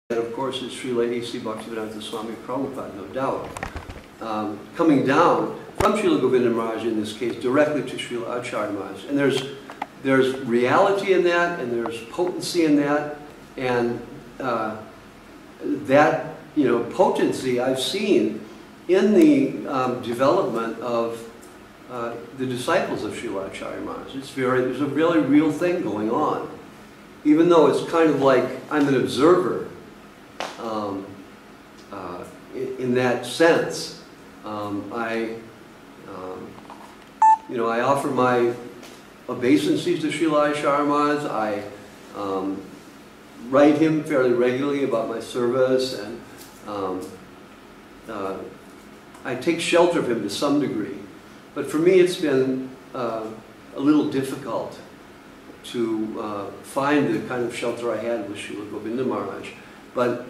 that, of course, is Srila A.C. Bhaktivedanta Swami Prabhupada, no doubt. Coming down from Srila Govinda Maharaj, in this case, directly to Srila Acharya Maharaj. And there's reality in that, and there's potency in that, and that, potency I've seen in the development of the disciples of Srila Acharya Maharaj. There's a really real thing going on. Even though it's kind of like I'm an observer in that sense. I offer my obeisances to Srila Acharya Maharaj. I write him fairly regularly about my service, and I take shelter of him to some degree. But for me, it's been a little difficult to find the kind of shelter I had with Srila Govinda Maharaj. But,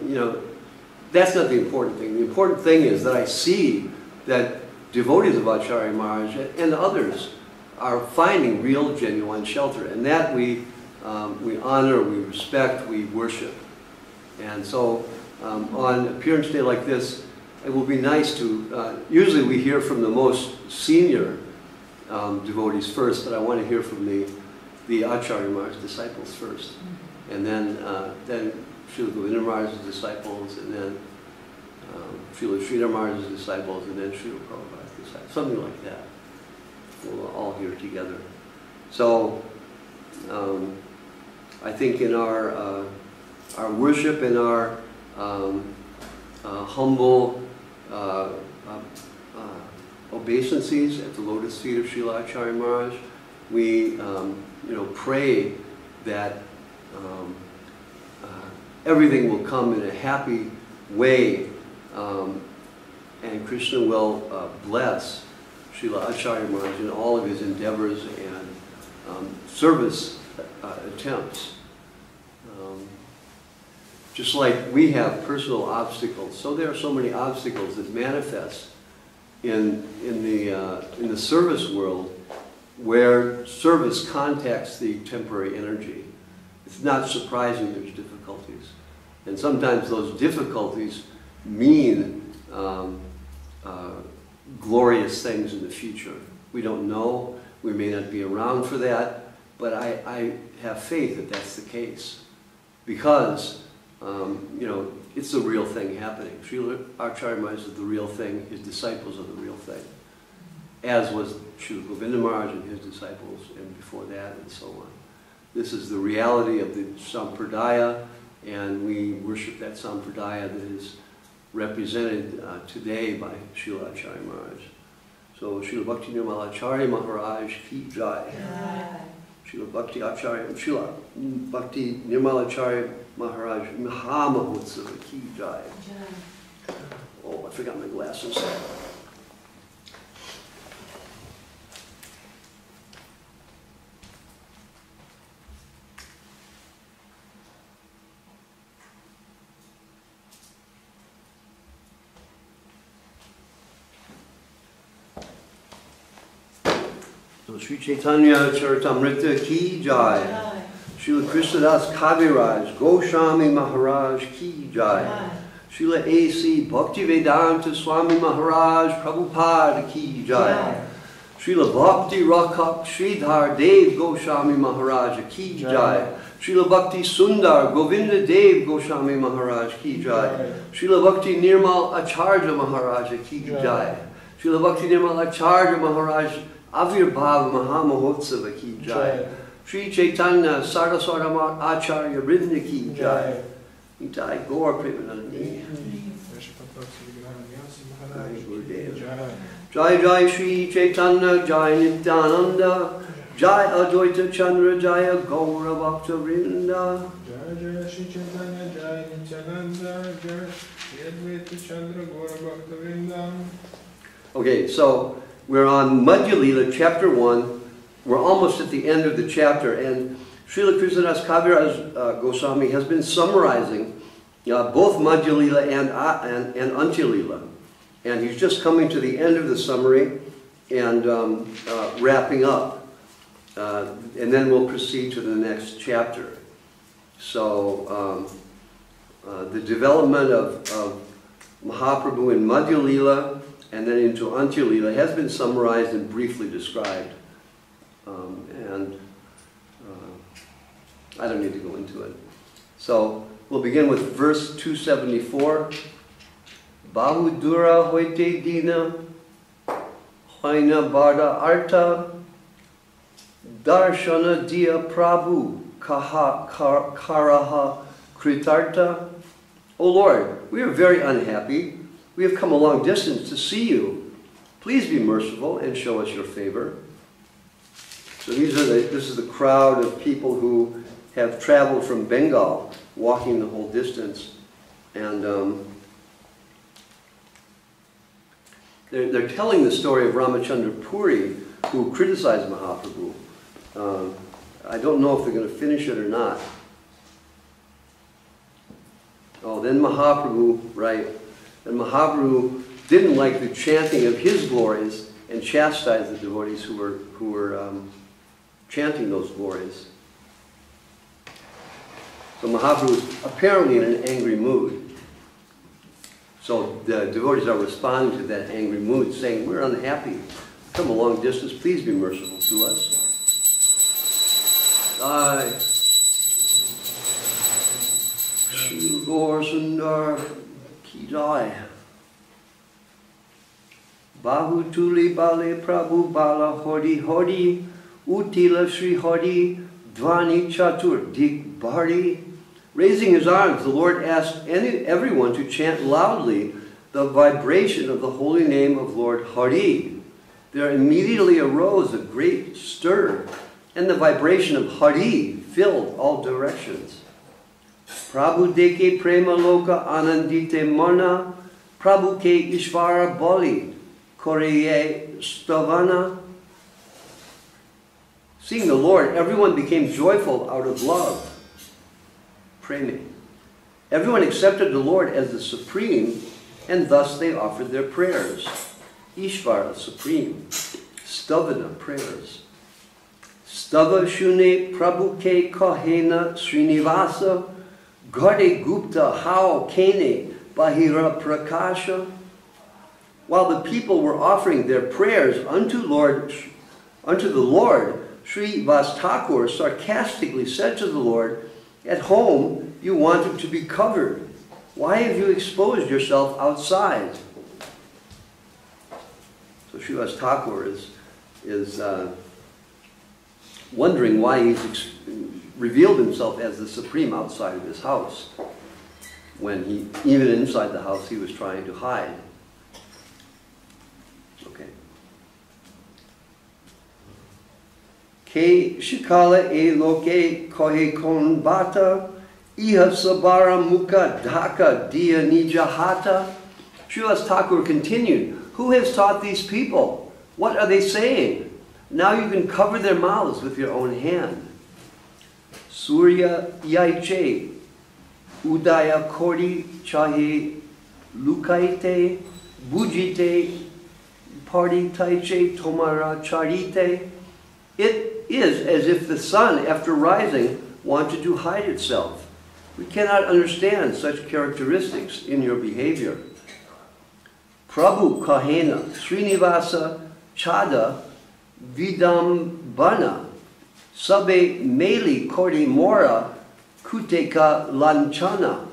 that's not the important thing. The important thing is that I see that devotees of Acharya Maharaj and others are finding real, genuine shelter. And that we honor, we respect, we worship. And so on Appearance Day like this, it will be nice to, usually we hear from the most senior devotees first, but I want to hear from the Acharya Maharaj disciples first. And then Srila Govinda Maharaj's disciples, and then Srila Sridhar Maharaj's disciples, and then Srila Prabhupada's disciples. Something like that. We'll all hear together. So I think in our worship and our humble obeisances at the lotus feet of Srila Acharya Maharaj, we pray that everything will come in a happy way, and Krishna will bless Srila Acharya Maharaj in all of his endeavors and service attempts. Just like we have personal obstacles, so there are so many obstacles that manifest in the service world, where service contacts the temporary energy. It's not surprising there's difficulties. And sometimes those difficulties mean glorious things in the future. We don't know. We may not be around for that, but I have faith that that's the case. Because, it's the real thing happening. Srila Acharya Maharaj is the real thing. His disciples are the real thing. As was Srila Govinda Maharaj and his disciples, and before that, and so on. This is the reality of the Sampradaya, and we worship that Sampradaya that is represented today by Srila Acharya Maharaj. So Srila Bhakti Nirmala Acharya Maharaj ki jai. Srila Bhakti Nirmala Acharya Maharaj Mahamahotsava ki jai. Oh, I forgot my glasses. So Sri Caitanya Caritamrta ki jai. Srila Krishnadas Kaviraj Goswami Maharaj ki jai. Srila A.C. Bhaktivedanta Swami Maharaj Prabhupada ki jai. Srila Bhakti Rakak Sridhar Dev Goswami Maharaj ki jai. Srila Bhakti Sundar Govinda Dev Goswami Maharaj ki jai. Srila Bhakti Nirmal Acharya Maharaj ki jai. Srila Bhakti Nirmal Acharya Maharaj Avirbhav Mahamahotsava ki jai. Sri Caitanya Saraswara Acharya Vrinda ki jai. Nitai Gaur Premanandi. Jai Jai Sri Caitanya Jai Nityananda Jai Advaita Chandra Jaya Gaura Bhakta Vrinda. Jai Jai Sri Caitanya Jai Nityananda Jai Advaita Chandra Gaura Bhakta Vrinda. Okay, so we're on Madvya Lila, chapter 1. We're almost at the end of the chapter, and Srila Krishnadas Kaviraj Goswami has been summarizing both Madvya Lila and Antya Lila. And he's just coming to the end of the summary and wrapping up. And then we'll proceed to the next chapter. So the development of Mahaprabhu in Madhya Lila and then into Antya Lila has been summarized and briefly described. I don't need to go into it. So we'll begin with verse 274. Bahudura hoite dina, hoina barda arta, darshana dia prabhu karaha kritarta. O Lord, we are very unhappy. We have come a long distance to see you. Please be merciful and show us your favor. So this is the crowd of people who have traveled from Bengal, walking the whole distance. And they're telling the story of Ramachandra Puri, who criticized Mahaprabhu. I don't know if they're going to finish it or not. Oh, then Mahaprabhu, right? And Mahaprabhu didn't like the chanting of his glories and chastised the devotees who were chanting those glories. So Mahaprabhu was apparently in an angry mood. So the devotees are responding to that angry mood, saying, we're unhappy. Come a long distance, please be merciful to us. Shri Gaur Sundar Ki Jai. Bahu Tuli Bale Prabhu Bala Hodi Hodi Utila Sri Hodi Dvani Chatur Dik Bharti. Raising his arms, the Lord asked everyone to chant loudly the vibration of the holy name of Lord Hari. There immediately arose a great stir, and the vibration of Hari filled all directions. Prabhu deke prema loka anandite mana, Prabhu ke ishvara boli, koreye stavana. Seeing the Lord, everyone became joyful out of love. Prema. Everyone accepted the Lord as the Supreme, and thus they offered their prayers. Ishvara, Supreme. Stavana, prayers. Stava shune Prabhu ke kahena Srinivasa, Gade Gupta hao kene bahira prakasha. While the people were offering their prayers unto the Lord, Sri Vas Thakur sarcastically said to the Lord, at home you wanted to be covered. Why have you exposed yourself outside? So Sri Vas Thakur is wondering why he's revealed himself as the Supreme outside of his house, when even inside the house he was trying to hide. Okay. Ke shikala e loke kohe kon bata, iha sabara mukha dhaka dia nijahata. Srivas Thakur continued, who has taught these people? What are they saying? Now you can cover their mouths with your own hand. Surya yaiche, udaya kori chahe lukaite, bujite, party taiche tomara charite. It is as if the sun, after rising, wanted to hide itself. We cannot understand such characteristics in your behavior. Prabhu kahena Srinivasa chada vidambana sabe meli kori mora kuteka lanchana.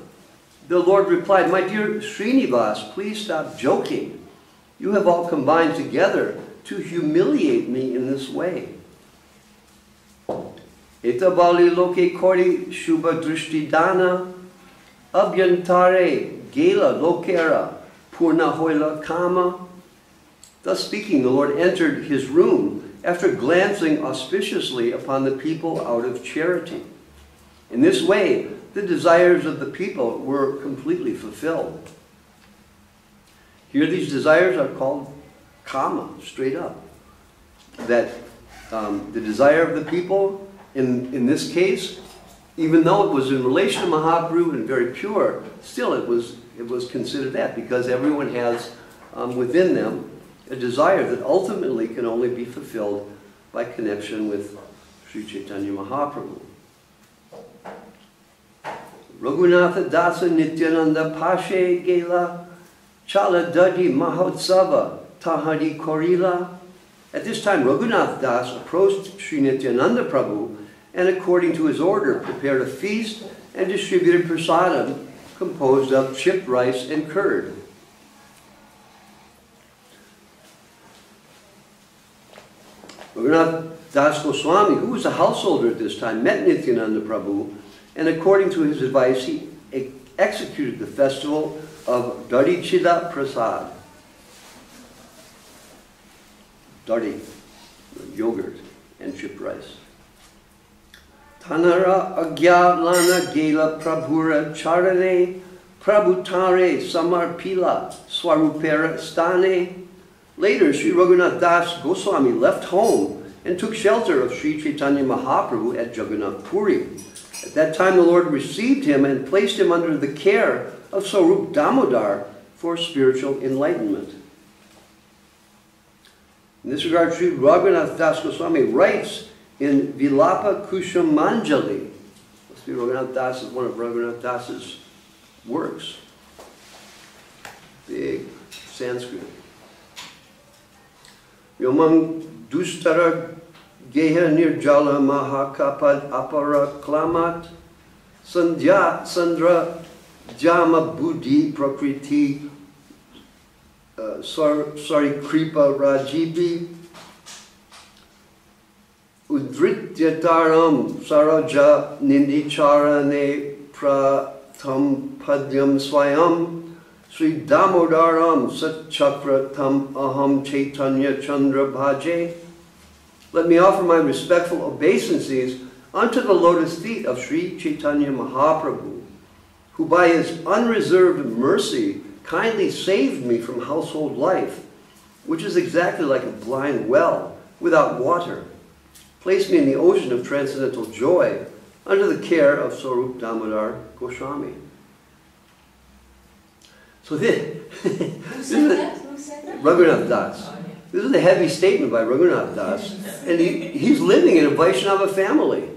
The Lord replied, my dear Srinivas, please stop joking. You have all combined together to humiliate me in this way. Itabali loke kori shubha drishti dana abhyantare gela lokera purna hoila kama. Thus speaking, the Lord entered his room after glancing auspiciously upon the people out of charity. In this way, the desires of the people were completely fulfilled. Here these desires are called kama, straight up. That the desire of the people, in this case, even though it was in relation to Mahaprabhu and very pure, still it was considered that, because everyone has within them a desire that ultimately can only be fulfilled by connection with Sri Caitanya Mahaprabhu. Raghunatha Dasa Nityananda Pashe Gela Chala Dadi Mahotsava Tahari Korila. At this time, Raghunath Das approached Sri Nityananda Prabhu and according to his order prepared a feast and distributed prasadam composed of chipped rice and curd. Raghunath Das Goswami, who was a householder at this time, met Nityananda Prabhu, and according to his advice, he executed the festival of Dari Chida Prasad. Dari, yogurt, and chipped rice. Tanara Agya Lana Gela Prabhura Charane Prabhutare Samarpila Swarupera Stane. Later, Sri Raghunath Das Goswami left home and took shelter of Sri Caitanya Mahaprabhu at Jagannath Puri. At that time, the Lord received him and placed him under the care of Sarup Damodar for spiritual enlightenment. In this regard, Sri Raghunath Das Goswami writes in Vilapa Kushamanjali. Sri Raghunath Das is one of Raghunath Das's works. Big Sanskrit. Yomang Dustara Geha Nirjala Mahakapad Apara Klamat Sandhya Sandra Jama Buddhi Prakriti Sarikripa Rajibi Udrityataram Saraja Nindicharane Pratam Padyam Swayam Sri Damodaram Satchakra Tam Aham Chaitanya Chandra Bhaje. Let me offer my respectful obeisances unto the lotus feet of Sri Caitanya Mahaprabhu, who by his unreserved mercy kindly saved me from household life, which is exactly like a blind well without water, placed me in the ocean of transcendental joy under the care of Sarup Damodar Goswami. So this Who said that? Raghunath Das. This is a heavy statement by Raghunath Das, and he's living in a Vaishnava family.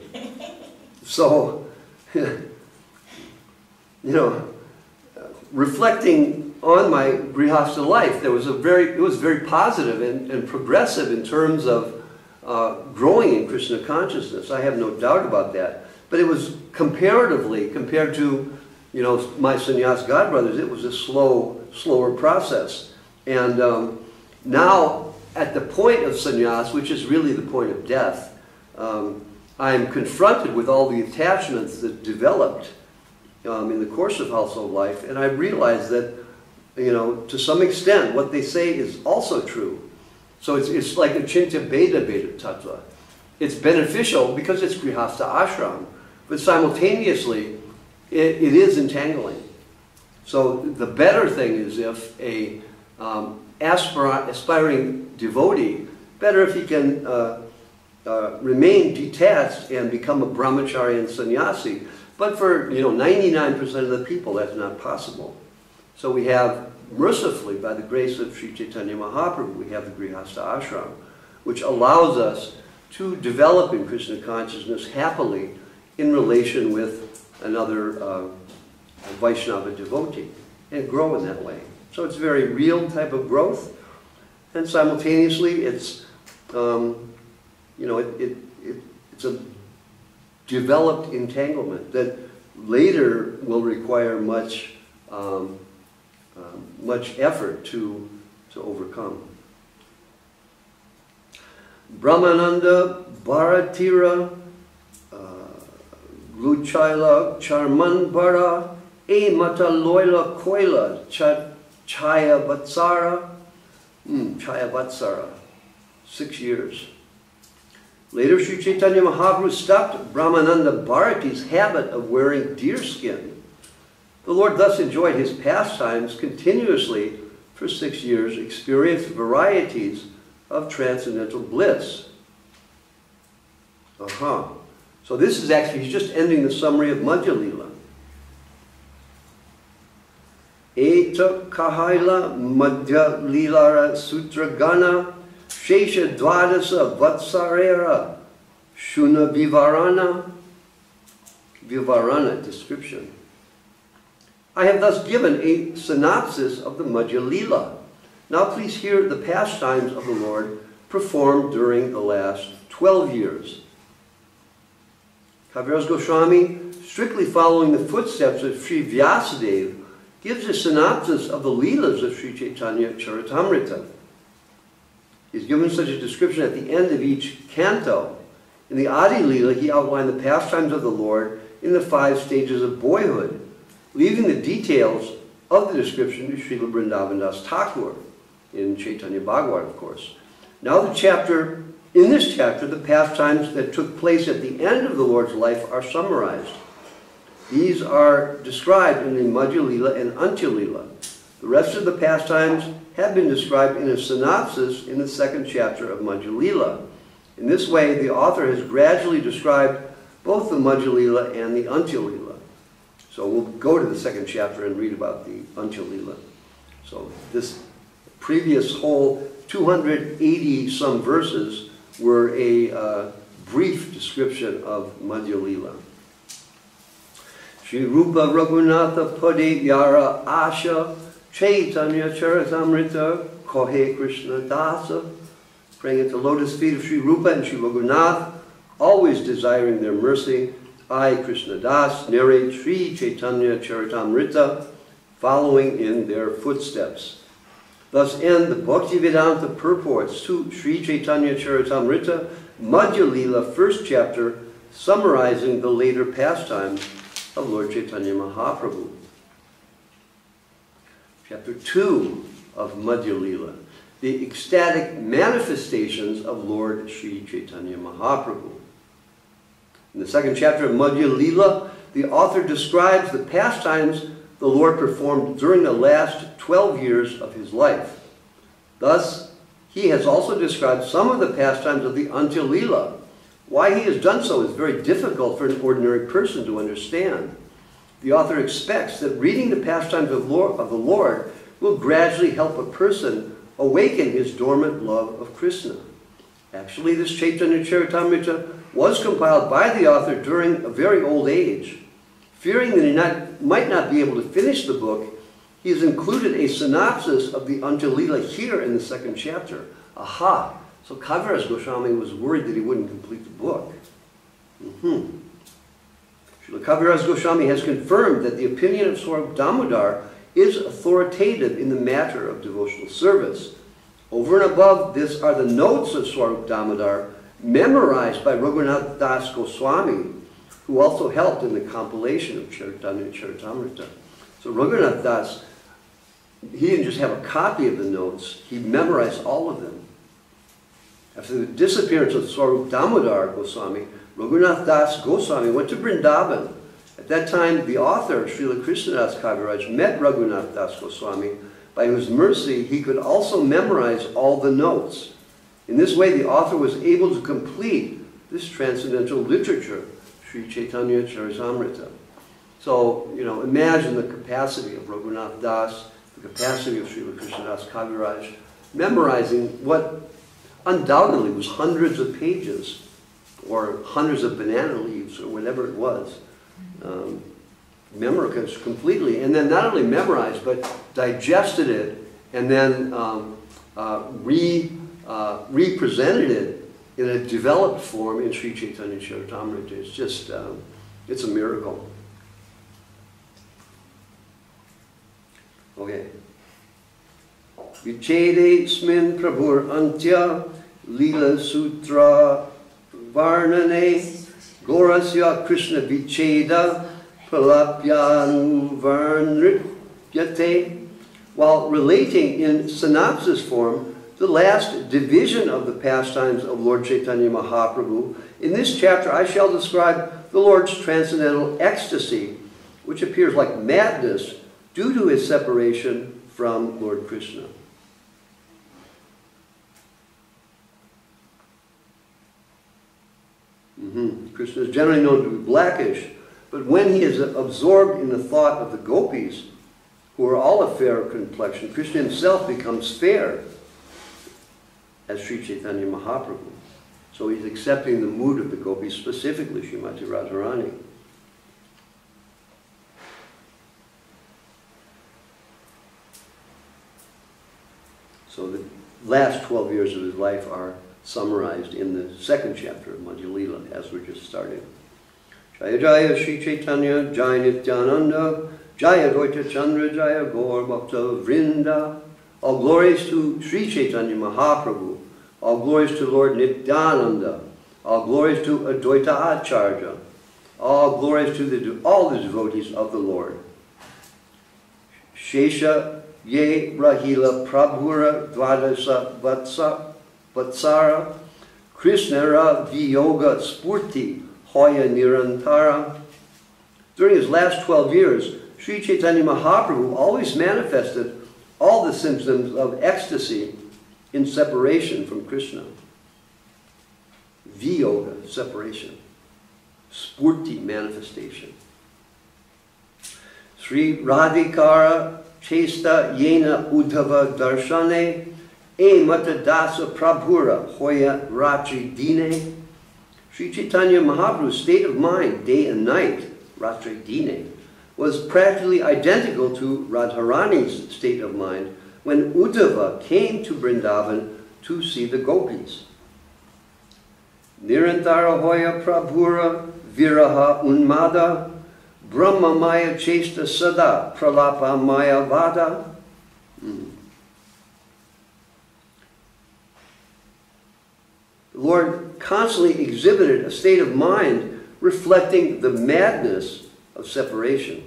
So, you know, reflecting on my Grihastha life, it was very positive and progressive in terms of growing in Krishna consciousness. I have no doubt about that. But it was comparatively, compared to, you know, my sannyas godbrothers, it was a slower process. And now, at the point of sannyas, which is really the point of death, I'm confronted with all the attachments that developed in the course of household life, and I realize that, you know, to some extent, what they say is also true. So it's like a Chinta Beda Beda Tattva. It's beneficial because it's Grihastha Ashram, but simultaneously, it is entangling. So the better thing is if a aspiring devotee, better if he can remain detached and become a brahmachari and sannyasi. But for 99% of the people, that's not possible. So we have, mercifully, by the grace of Sri Caitanya Mahaprabhu, we have the Grihastha Ashram, which allows us to develop in Krishna consciousness happily in relation with another Vaishnava devotee and grow in that way. So it's a very real type of growth, and simultaneously it's it's a developed entanglement that later will require much effort to overcome. Brahmananda Bharatira Gluchaila Charman Bara E Mata Loila Koila Chaya Vatsara. Chaya Vatsara. 6 years. Later, Sri Caitanya Mahaprabhu stopped Brahmananda Bharati's habit of wearing deer skin. The Lord thus enjoyed his pastimes continuously for 6 years, experienced varieties of transcendental bliss. So this is actually, he's just ending the summary of Madhya Lila. Eta Kahaila Madhya Lilara Sutra Gana Shesha Dvadasa Vatsarera Shuna Vivarana. Vivarana, description. I have thus given a synopsis of the Madhya Lila. Now please hear the pastimes of the Lord performed during the last 12 years. Kaviraj Goswami, strictly following the footsteps of Sri Vyasadeva, gives a synopsis of the Leelas of Sri Caitanya Caritamrta. He's given such a description at the end of each canto. In the Adi Lila, he outlined the pastimes of the Lord in the 5 stages of boyhood, leaving the details of the description to Srila Vrindavan Das Thakur, in Chaitanya Bhagavat, of course. Now in this chapter, the pastimes that took place at the end of the Lord's life are summarized. These are described in the Madhya Lila and Antya Lila. The rest of the pastimes have been described in a synopsis in the 2nd chapter of Madhya Lila. In this way, the author has gradually described both the Madhya Lila and the Antya Lila. So we'll go to the 2nd chapter and read about the Antya Lila. So this previous whole 280-some verses were a brief description of Madhya Lila. Shri Rupa Raghunatha Pade Yara Asha Chaitanya Charitamrta Kohe Krishna Dasa, praying at the lotus feet of Sri Rupa and Sri Raghunath, always desiring their mercy, I, Krishna Das, narrate Sri Chaitanya Charitamrta, following in their footsteps. Thus end the Bhaktivedanta purports to Sri Chaitanya Charitamrita, Madhya Lila, 1st chapter, summarizing the later pastimes of Lord Chaitanya Mahaprabhu. Chapter 2 of Madhya Lila, the ecstatic manifestations of Lord Sri Chaitanya Mahaprabhu. In the 2nd chapter of Madhya Lila, the author describes the pastimes the Lord performed during the last 12 years of his life. Thus, he has also described some of the pastimes of the Antya Lila. Why he has done so is very difficult for an ordinary person to understand. The author expects that reading the pastimes of the Lord will gradually help a person awaken his dormant love of Krishna. Actually, this Chaitanya Charitamrita was compiled by the author during a very old age. Fearing that he might not be able to finish the book, he has included a synopsis of the Antya Lila here in the 2nd chapter. Aha! So Kaviraj Goswami was worried that he wouldn't complete the book. Srila Kaviraj Goswami has confirmed that the opinion of Swarup Damodar is authoritative in the matter of devotional service. Over and above this are the notes of Swarup Damodar, memorized by Raghunath Das Goswami, who also helped in the compilation of Chaitanya Charitamrita. So Raghunath Das, he didn't just have a copy of the notes, he memorized all of them. After the disappearance of Swarup Damodar Goswami, Raghunath Das Goswami went to Vrindavan. At that time, the author, Srila Krishnadas Kaviraj, met Raghunath Das Goswami, by whose mercy he could also memorize all the notes. In this way, the author was able to complete this transcendental literature, Sri Chaitanya Charitamrita. So, imagine the capacity of Raghunath Das, the capacity of Srila Krishnadas Kaviraj, memorizing what undoubtedly was hundreds of pages, or hundreds of banana leaves, or whatever it was. Memorized completely, and then not only memorized, but digested it, and then represented it in a developed form in Sri Chaitanya Charitamrita. It's just, it's a miracle. Okay. Vichede smin prabhur antya lila sutra varnane gorasya Krishna vicheda pralapyanu varnrityate. While relating in synopsis form the last division of the pastimes of Lord Chaitanya Mahaprabhu, in this chapter I shall describe the Lord's transcendental ecstasy, which appears like madness due to his separation from Lord Krishna. Krishna is generally known to be blackish, but when he is absorbed in the thought of the gopis, who are all of fair complexion, Krishna himself becomes fair as Sri Chaitanya Mahaprabhu. So he's accepting the mood of the gopis, specifically Srimati Radharani. So the last 12 years of his life are summarized in the second chapter of Madhya Lila, as we're just starting. Jaya Jaya Sri Caitanya, Jaya Nityananda, Jaya Dvaita Chandra, Jaya Gaur Bhakta Vrinda. All glories to Sri Caitanya Mahaprabhu. All glories to Lord Nityananda. All glories to Advaita Acharya. All glories to all the devotees of the Lord. Ch.Ch. Ye Rahila Prabhura Dvadasa Vatsara Krishnara Viyoga Spurti Hoya Nirantara. During his last 12 years, Sri Chaitanya Mahaprabhu always manifested all the symptoms of ecstasy in separation from Krishna. Viyoga, separation. Spurti, manifestation. Sri Radhikara Chesta Yena Uddhava Darshane E Mata Dasa Prabhura Hoya Ratri Dine. Sri Chaitanya Mahaprabhu's state of mind, day and night, Ratri Dine, was practically identical to Radharani's state of mind when Uddhava came to Vrindavan to see the gopis. Nirantara Hoya Prabhura Vygraha Unmada Brahma Maya Chesta Sada Pralapa Maya Vada. The Lord constantly exhibited a state of mind reflecting the madness of separation.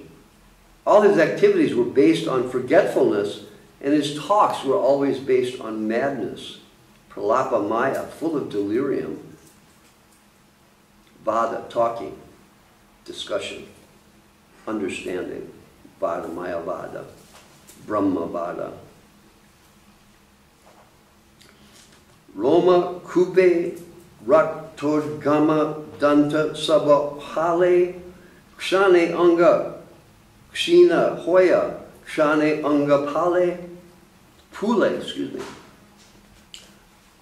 All his activities were based on forgetfulness, and his talks were always based on madness. Pralapa Maya, full of delirium. Vada, talking, discussion, understanding. Vada, Maya Vada, Brahma Vada. Roma Kupe Raktodgama Danta Saba Hale Kshane Anga Kshina Hoya Kshane Anga Pule, excuse me.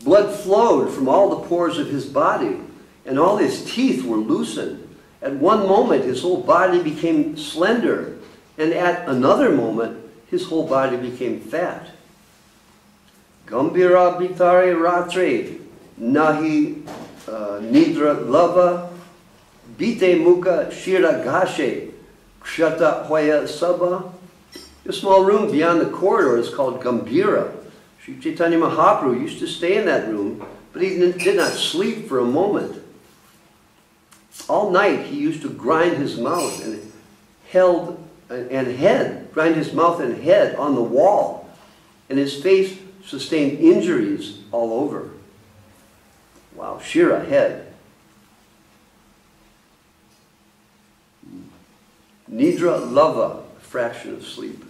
Blood flowed from all the pores of his body, and all his teeth were loosened. At one moment, his whole body became slender, and at another moment, his whole body became fat. Gambira Bitare Ratre Nahi Nidra Lava Bite Mukha Shira Gashe Kshata Hoya Saba. A small room beyond the corridor is called Gambira. Sri Chaitanya Mahaprabhu used to stay in that room, but he did not sleep for a moment. All night he used to grind his mouth and grind his mouth and head on the wall, and his face sustained injuries all over. Wow, Shira, head. Nidra Lava, a fraction of sleep.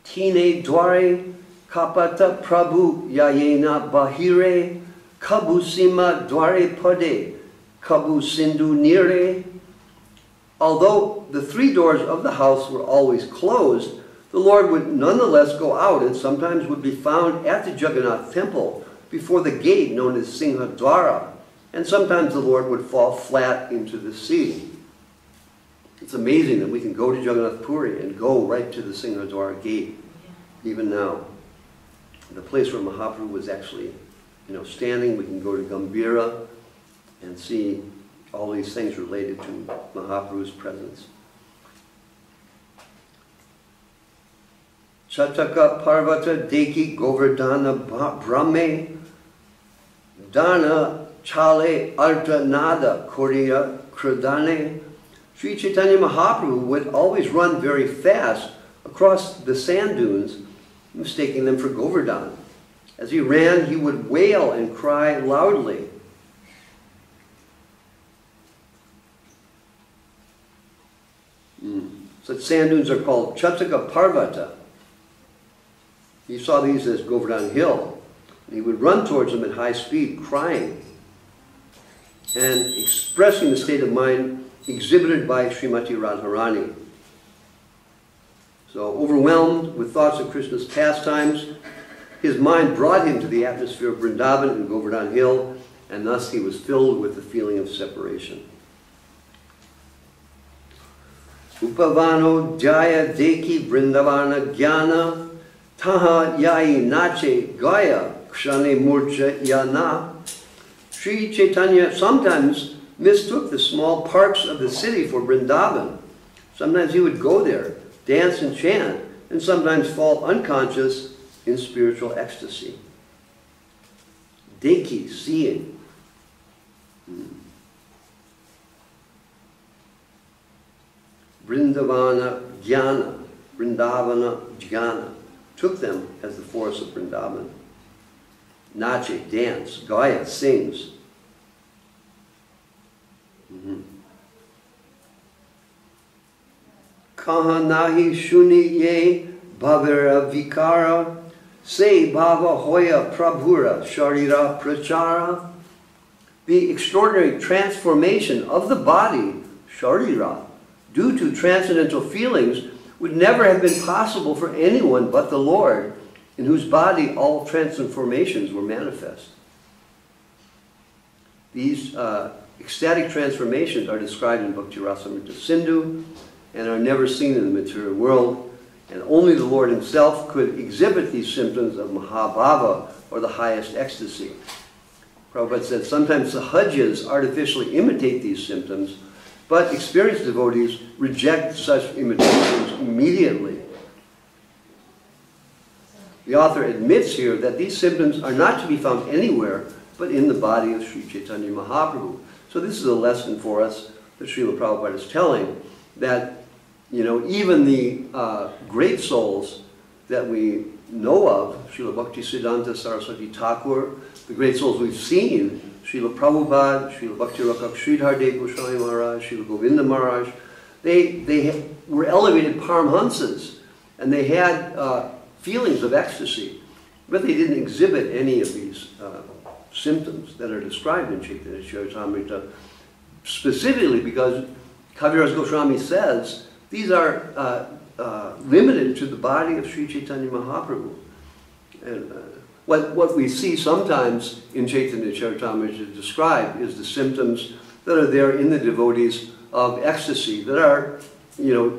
Tine Dware Kapata Prabhu Yayena Bahire Kabusima Dware Pade Kabu Sindhu Nire. Although the 3 doors of the house were always closed, the Lord would nonetheless go out and sometimes would be found at the Jagannath temple before the gate known as Singhadwara, and sometimes the Lord would fall flat into the sea. It's amazing that we can go to Jagannath Puri and go right to the Singhadwara gate, even now. The place where Mahaprabhu was actually, standing, we can go to Gambira and see all these things related to Mahaprabhu's presence. Chataka Parvata Deki Govardhana Brahme Dana Chale Arta Nada Korea Kradane. Sri Chaitanya Mahaprabhu would always run very fast across the sand dunes, mistaking them for Govardhan. As he ran, he would wail and cry loudly. Such sand dunes are called Chataka Parvata. He saw these as Govardhan Hill. And he would run towards them at high speed, crying and expressing the state of mind exhibited by Srimati Radharani. So, overwhelmed with thoughts of Krishna's pastimes, his mind brought him to the atmosphere of Vrindavan and Govardhan Hill, and thus he was filled with the feeling of separation. Upavano Jaya Deki Vrindavana Jnana Taha yai nache gaya kshane murcha yana. Sri Chaitanya sometimes mistook the small parks of the city for Vrindavan. Sometimes he would go there, dance and chant, and sometimes fall unconscious in spiritual ecstasy. Dekhi, seeing. Vrindavana Jnana, Vrindavana Jnana, took them as the forest of Vrindavan. Nache, dance. Gaya, sings. Kaha nahi shuni ye bhavera vikara se bhava hoya prabhura sharira prachara. The extraordinary transformation of the body, sharira, due to transcendental feelings, would never have been possible for anyone but the Lord, in whose body all transformations were manifest. These ecstatic transformations are described in Bhakti Rasamrita Sindhu and are never seen in the material world, and only the Lord himself could exhibit these symptoms of Mahabhava, or the highest ecstasy. Prabhupada said sometimes sahajyas artificially imitate these symptoms, but experienced devotees reject such imitations immediately. The author admits here that these symptoms are not to be found anywhere but in the body of Sri Chaitanya Mahaprabhu. So this is a lesson for us that Srila Prabhupada is telling, that even the great souls that we know of, Srila Bhakti Siddhanta Saraswati Thakur, the great souls we've seen, Srila Prabhupada, Srila Bhakti Rakak Sridhar Dev Goswami Maharaj, Srila Govinda Maharaj, they were elevated Paramhansas, and they had feelings of ecstasy, but they didn't exhibit any of these symptoms that are described in Chaitanya Caritamrta, specifically because Kaviraj Goswami says these are limited to the body of Sri Chaitanya Mahaprabhu. And what we see sometimes in Chaitanya Caritamrita described is the symptoms that are there in the devotees of ecstasy, that are,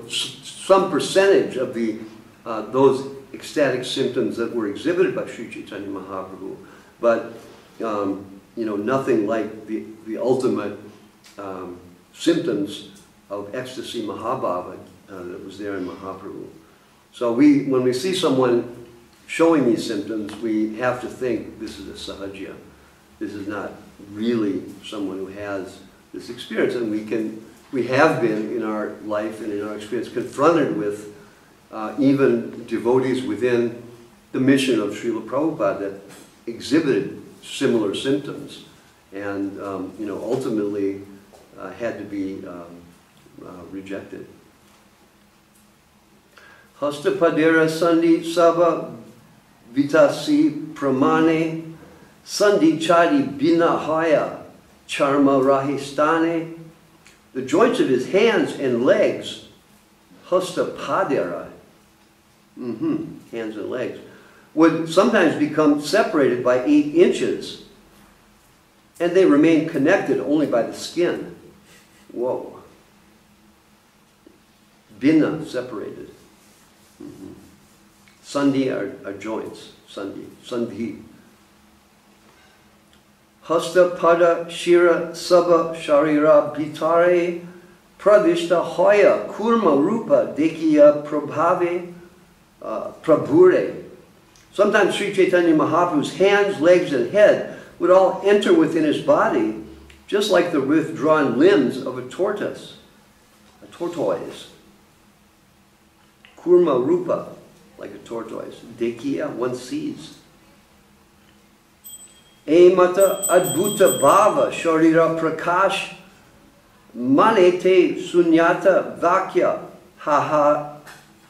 some percentage of the those ecstatic symptoms that were exhibited by Sri Chaitanya Mahaprabhu, but nothing like the ultimate symptoms of ecstasy Mahabhava that was there in Mahaprabhu. So when we see someone showing these symptoms, we have to think this is a sahajya. This is not really someone who has this experience, and we have been in our life and in our experience confronted with even devotees within the mission of Srila Prabhupada that exhibited similar symptoms, and ultimately had to be rejected. Hastapadera sandi sava vitasi pramane sandi chadi binahaya charma rahistane. The joints of his hands and legs, hastapadera, hands and legs, would sometimes become separated by 8 inches, and they remain connected only by the skin. Whoa. Bina, separated. Sandhi are joints. Sandhi. Hasta pada shira sabha sharira bhitare pradishta hoya kurma rupa dekhiya prabhave prabhure. Sometimes Sri Chaitanya Mahaprabhu's hands, legs, and head would all enter within his body, just like the withdrawn limbs of a tortoise. Kurma rupa, like a tortoise. Dekhiya, one sees. Emata adbhuta bhava sharira prakash manete sunyata vakya haha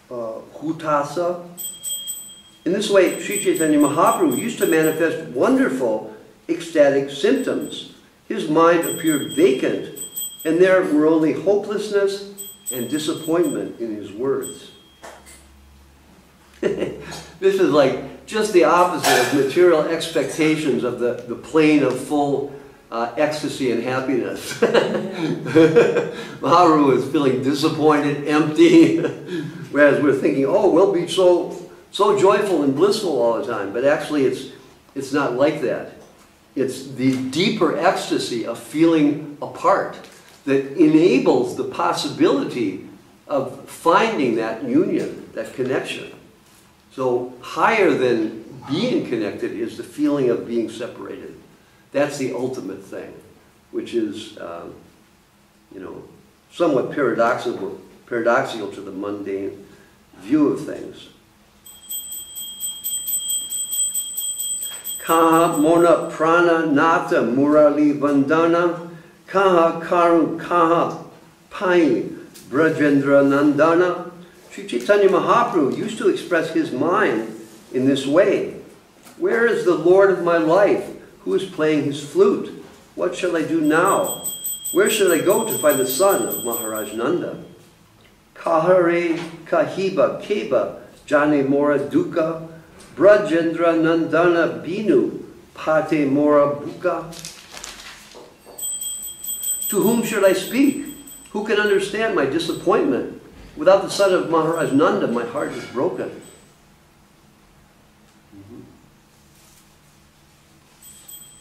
hutasa. In this way, Sri Chaitanya Mahaprabhu used to manifest wonderful ecstatic symptoms. His mind appeared vacant, and there were only hopelessness and disappointment in his words. This is like just the opposite of material expectations of the plane of full ecstasy and happiness. Mahaprabhu was feeling disappointed, empty, whereas we're thinking, oh, we'll be so so joyful and blissful all the time, but actually it's not like that. It's the deeper ecstasy of feeling apart that enables the possibility of finding that union, that connection. So higher than being connected is the feeling of being separated. That's the ultimate thing, which is, you know, somewhat paradoxical to the mundane view of things. Kaha mona prana nata murali vandana, kaha karu kaha pai brajendra nandana. Sri Chaitanya Mahaprabhu used to express his mind in this way. Where is the Lord of my life? Who is playing his flute? What shall I do now? Where should I go to find the son of Maharaj Nanda? Kahare kahiba keba jane mora dukkha brajendra nandana binu pate mora buka. To whom should I speak? Who can understand my disappointment? Without the son of Maharaj Nanda, my heart is broken.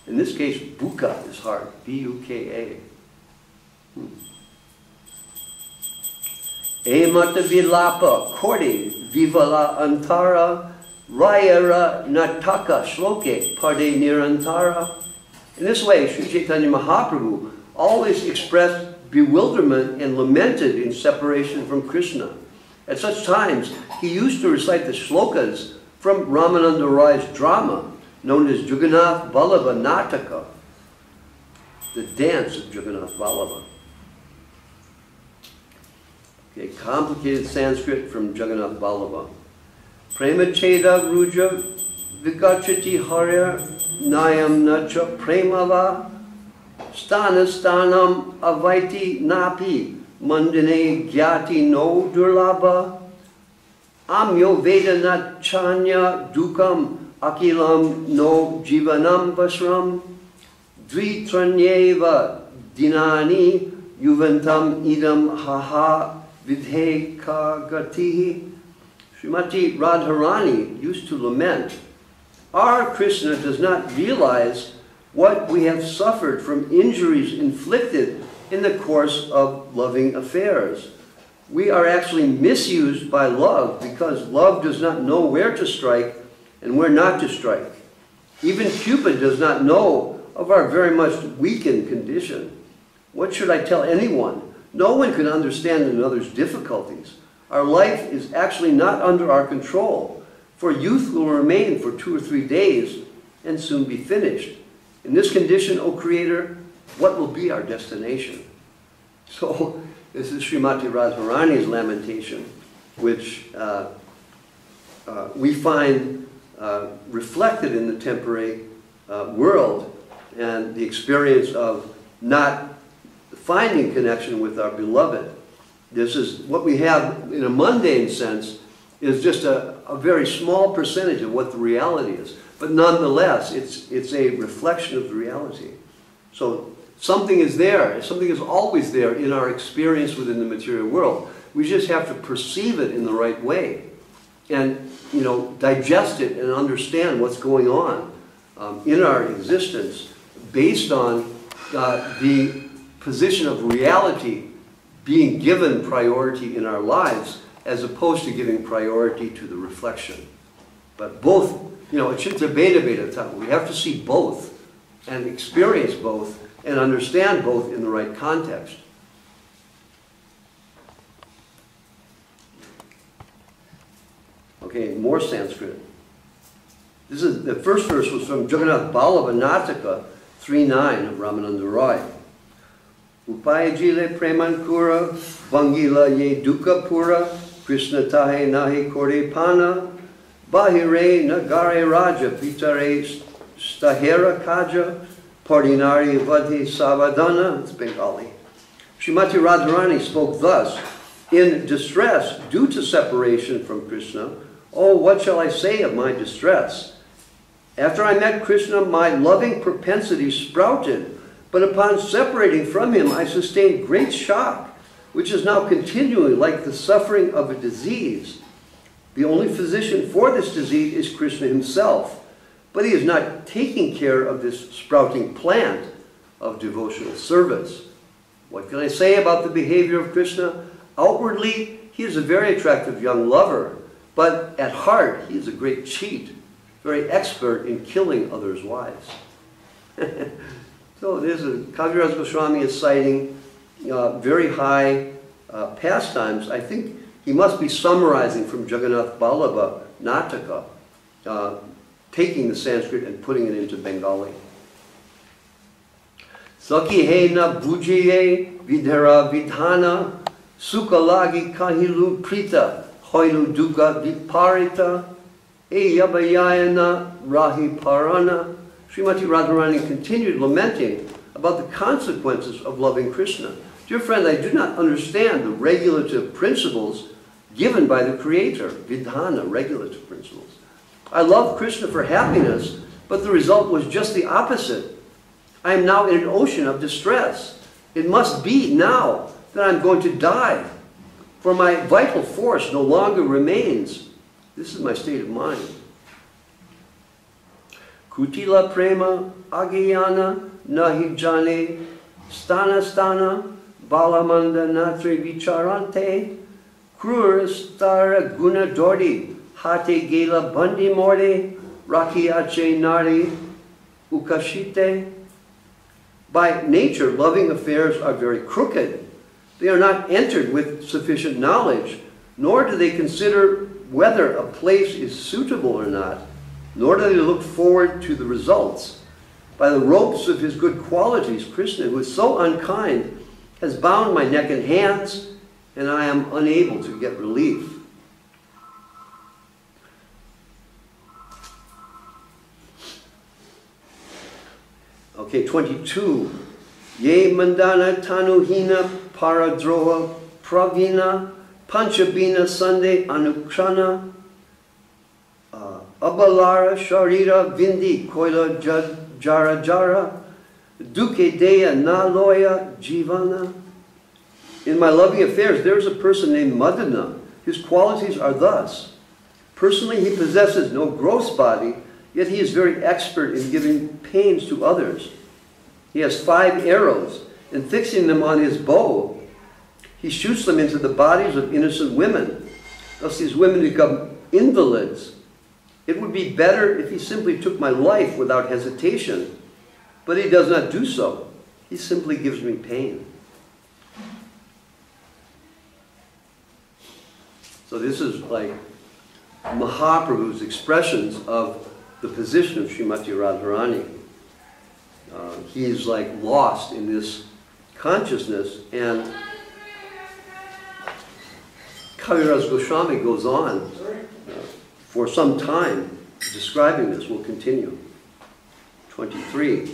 In this case, buka is heart, B-U-K-A. Emata vilapa korde vivala antara rayara nataka shloke parde nirantara. In this way, Sri Chaitanya Mahaprabhu always expressed bewilderment and lamented in separation from Krishna. At such times, he used to recite the shlokas from Ramananda Rai's drama, known as Jagannath Vallabha Nataka, the dance of Jagannath Vallabha. Okay, complicated Sanskrit from Jagannath Vallabha. Prema cheda ruja vikachati harya nayam nacha premava stana stanam avaiti napi mandane gyati no durlabha amyo vedana chanya dukam akilam no jivanam vasram dvitranyeva dinani yuvantam idam haha vidhe kagatihi. Srimati Radharani used to lament, our Krishna does not realize what we have suffered from injuries inflicted in the course of loving affairs. We are actually misused by love because love does not know where to strike and where not to strike. Even Cupid does not know of our very much weakened condition. What should I tell anyone? No one can understand another's difficulties. Our life is actually not under our control, for youth will remain for 2 or 3 days and soon be finished. In this condition, O Creator, what will be our destination? So, this is Srimati Radharani's lamentation, which we find reflected in the temporary world and the experience of not finding connection with our beloved. This is what we have in a mundane sense is just a very small percentage of what the reality is. But nonetheless, it's a reflection of the reality. So something is there. Something is always there in our experience within the material world. We just have to perceive it in the right way and, you know, digest it and understand what's going on in our existence based on the position of reality being given priority in our lives as opposed to giving priority to the reflection. But both, you know, it should debate we have to see both and experience both and understand both in the right context. Okay, more Sanskrit. This is the first verse was from Jagannath Vallabha Nataka 3:9 of Ramananda Roy. Upayajile premankura vangila ye dukkha pura Krishna tahe nahi kore pana bahire nagare raja pitare stahera kaja pardinari vadhi savadana. It's Bengali. Srimati Radharani spoke thus, in distress due to separation from Krishna, oh, what shall I say of my distress? After I met Krishna, my loving propensity sprouted, but upon separating from him, I sustained great shock, which is now continuing like the suffering of a disease. The only physician for this disease is Krishna himself, but he is not taking care of this sprouting plant of devotional service. What can I say about the behavior of Krishna? Outwardly, he is a very attractive young lover, but at heart, he is a great cheat, very expert in killing others' wives. So Kaviraj Goswami is citing very high pastimes. I think he must be summarizing from Jagannath Ballabha Nataka, taking the Sanskrit and putting it into Bengali. Saki he na bujiye vidhara vidhana sukalagi kahilu prita hoilu duga viparita e yabayayana rahi parana. Srimati Radharani continued lamenting about the consequences of loving Krishna. Dear friend, I do not understand the regulative principles given by the Creator, vidhana, regulative principles. I love Krishna for happiness, but the result was just the opposite. I am now in an ocean of distress. It must be now that I'm going to die, for my vital force no longer remains. This is my state of mind. Kutila prema agayana nahi jane stana stana balamanda natri vicharante krurastara guna dordi hate gela bandi morde rakiache nari ukashite. By nature, loving affairs are very crooked. They are not entered with sufficient knowledge, nor do they consider whether a place is suitable or not, nor do they look forward to the results. By the ropes of his good qualities, Krishna, who is so unkind, has bound my neck and hands, and I am unable to get relief. Okay, 22. Ye mandana tanuhina paradroha pravina panchabina sande anukrana abalara sharira vindi koila jara jara duke deya naloya jivana. In my loving affairs, there is a person named Madana. His qualities are thus. Personally, he possesses no gross body, yet he is very expert in giving pains to others. He has 5 arrows, and fixing them on his bow, he shoots them into the bodies of innocent women. Thus these women become invalids. It would be better if he simply took my life without hesitation, but he does not do so. He simply gives me pain. So this is like Mahaprabhu's expressions of the position of Srimati Radharani. He is like lost in this consciousness, and Kaviraj Goswami goes on for some time describing this. We'll continue. 23.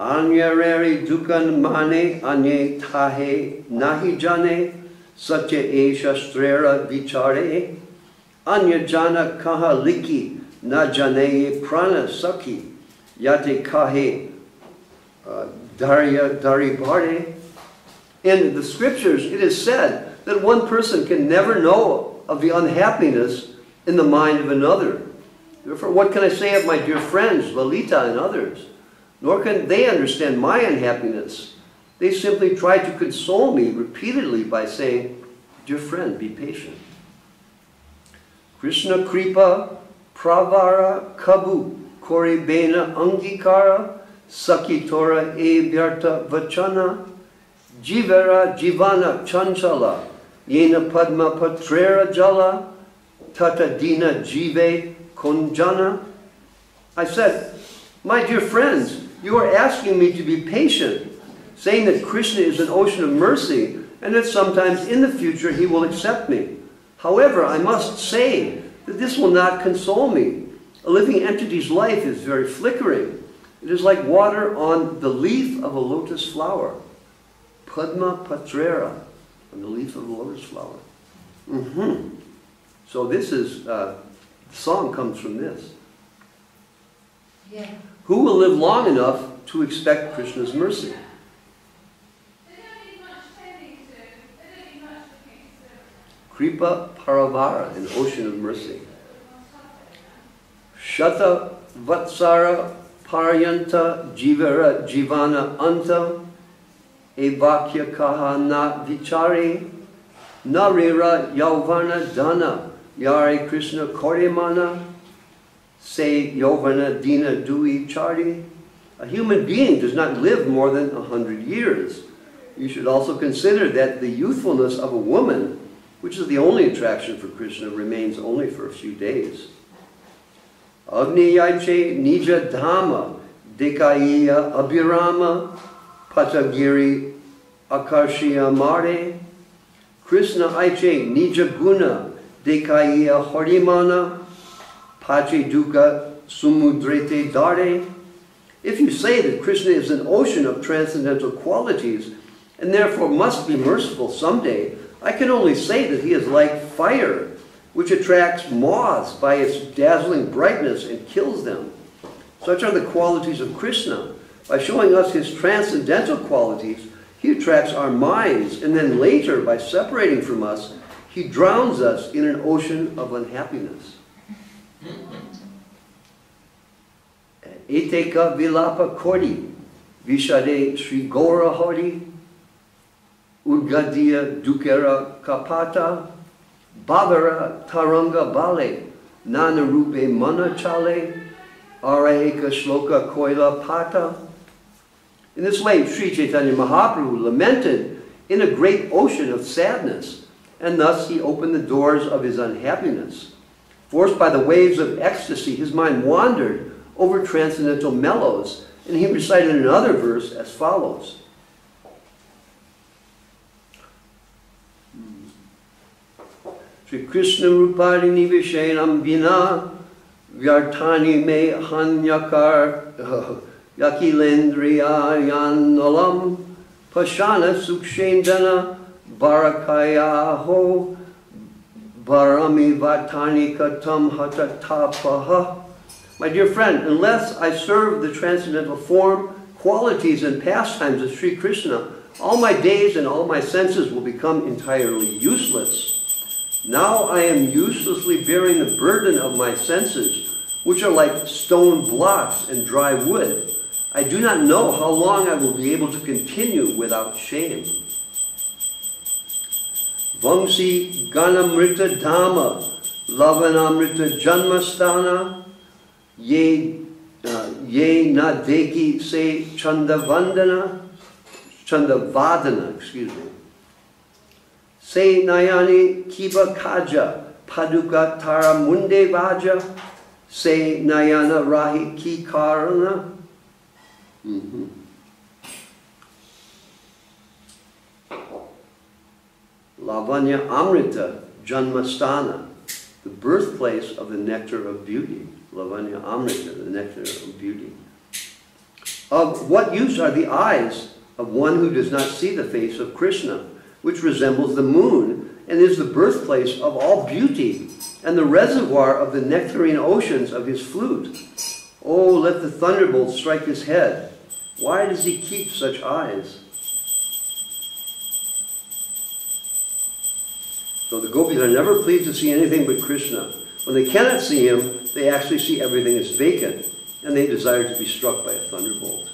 Anyareri dukan mane anye tahe nahi jane satya e shastrera vichare anya jana kaha liki na jane prana saki yate kahe Darya Daribare. In the scriptures, it is said that one person can never know of the unhappiness in the mind of another. Therefore, what can I say of my dear friends, Lalita and others? Nor can they understand my unhappiness. They simply try to console me repeatedly by saying, dear friend, be patient. Krishna Kripa Pravara Kabu Koribena Angikara Saki Torah e Vyarta Vachana Jivara Jivana Chanchala Yena Padma Patrera Jala Tata Dina Jive Konjana. I said, my dear friends, you are asking me to be patient, saying that Krishna is an ocean of mercy and that sometimes in the future he will accept me. However, I must say that this will not console me. A living entity's life is very flickering. It is like water on the leaf of a lotus flower. Padma Patrera, on the leaf of a lotus flower. So this is, the song comes from this. Yeah. Who will live long enough to expect Krishna's mercy? Kripa Paravara, an ocean of mercy. Shata Vatsara Paryanta Jivara Jivana Anta Evakya Kaha Na Vichari Narira Yauvana Dana Yare Krishna Korimana Se Yauvana Dina Dui Chari. A human being does not live more than 100 years. You should also consider that the youthfulness of a woman, which is the only attraction for Krishna, remains only for a few days. Agni Yaiche Nija Dhamma Dekaiya Abhirama Patagiri Akarshiya Mare Krishna Aiche Nija Guna Dekaiya Harimana Pache Duka Sumudrete Dare. If you say that Krishna is an ocean of transcendental qualities and therefore must be merciful someday, I can only say that he is like fire, which attracts moths by its dazzling brightness and kills them. Such are the qualities of Krishna. By showing us his transcendental qualities, he attracts our minds, and then later, by separating from us, he drowns us in an ocean of unhappiness. Eteka Vilapa Kori, Vishade Sri Gora Hori, Udgadiya Dukera Kapata, Bhavara Taranga Bale, Nanarupe Mana Chale, Araeka Shloka Koila Pata. In this way, Sri Chaitanya Mahaprabhu lamented in a great ocean of sadness, and thus he opened the doors of his unhappiness. Forced by the waves of ecstasy, his mind wandered over transcendental mellows, and he recited another verse as follows. Sri Krishna Rupari Nivishenam Vina Vyartani Me Hanyakar Yakilendriya Pashana Sukshendana Barakayaho Barami Vatani Katam Hatatapaha. My dear friend, unless I serve the transcendental form, qualities, and pastimes of Sri Krishna, all my days and all my senses will become entirely useless. Now I am uselessly bearing the burden of my senses, which are like stone blocks and dry wood. I do not know how long I will be able to continue without shame. Vamsi Ganamrita Dhamma Lavanamrita Janmastana Ye Nadeki Se Chandavadana, excuse me. Se Nayani Kiba Kaja Paduka Tara Munde Vaja Se Nayana Rahi Ki Karana. Lavanya Amrita Janmastana, the birthplace of the nectar of beauty. Lavanya Amrita, the nectar of beauty. Of what use are the eyes of one who does not see the face of Krishna, which resembles the moon and is the birthplace of all beauty and the reservoir of the nectarine oceans of his flute? Oh, let the thunderbolt strike his head. Why does he keep such eyes? So the gopis are never pleased to see anything but Krishna. When they cannot see him, they actually see everything as vacant, and they desire to be struck by a thunderbolt.